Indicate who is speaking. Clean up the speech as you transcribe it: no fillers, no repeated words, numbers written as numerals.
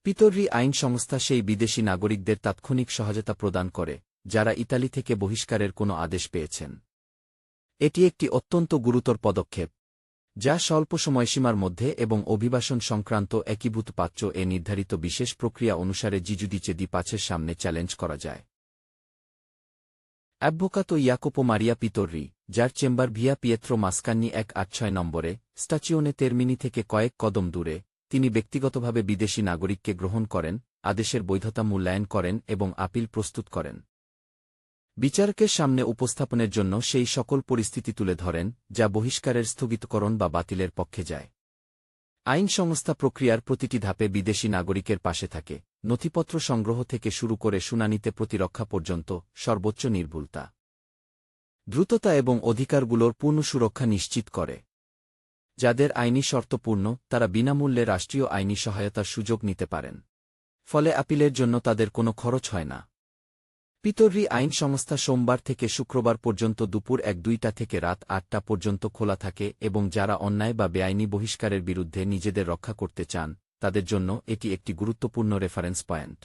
Speaker 1: পিতর্রি আইন সংস্থা সেই বিদেশী নাগরিকদের তাৎক্ষণিক সহায়তা প্রদান করে যারা ইতালি থেকে বহিষ্কারের কোনো আদেশ পেয়েছেন। এটি একটি অত্যন্ত গুরুতর পদক্ষেপ, যা স্বল্প সময়সীমার মধ্যে এবং অভিবাসন সংক্রান্ত একীভূত পাত্র নির্ধারিত বিশেষ প্রক্রিয়া অনুসারে জিজুদিচে দি পাছের সামনে চ্যালেঞ্জ করা যায়। অ্যাভোকাতো ইয়াকোপো মারিয়া পিতর্রি, যার চেম্বার ভিয়া পিয়েত্রো মাসকান্নি 186 নম্বরে স্টাচিওনে তেরমিনি থেকে কয়েক কদম দূরে, তিনি ব্যক্তিগতভাবে বিদেশী নাগরিককে গ্রহণ করেন, আদেশের বৈধতা মূল্যায়ন করেন এবং আপিল প্রস্তুত করেন। বিচারকের সামনে উপস্থাপনের জন্য সেই সকল পরিস্থিতি তুলে ধরেন যা বহিষ্কারের স্থগিতকরণ বা বাতিলের পক্ষে যায়। আইন সংস্থা প্রক্রিয়ার প্রতিটি ধাপে বিদেশী নাগরিকের পাশে থাকে, নথিপত্র সংগ্রহ থেকে শুরু করে শুনানিতে প্রতিরক্ষা পর্যন্ত, সর্বোচ্চ নির্ভুলতা, দ্রুততা এবং অধিকারগুলোর পূর্ণ সুরক্ষা নিশ্চিত করে। যাদের আইনি শর্ত পূর্ণ, তারা বিনামূল্যে রাষ্ট্রীয় আইনি সহায়তার সুযোগ নিতে পারেন, ফলে আপিলের জন্য তাদের কোনো খরচ হয় না। পিতর্রি আইন সংস্থা সোমবার থেকে শুক্রবার পর্যন্ত দুপুর 1-2টা থেকে রাত 8টা পর্যন্ত খোলা থাকে এবং যারা অন্যায় বা বেআইনি বহিষ্কারের বিরুদ্ধে নিজেদের রক্ষা করতে চান তাদের জন্য এটি একটি গুরুত্বপূর্ণ রেফারেন্স পয়েন্ট।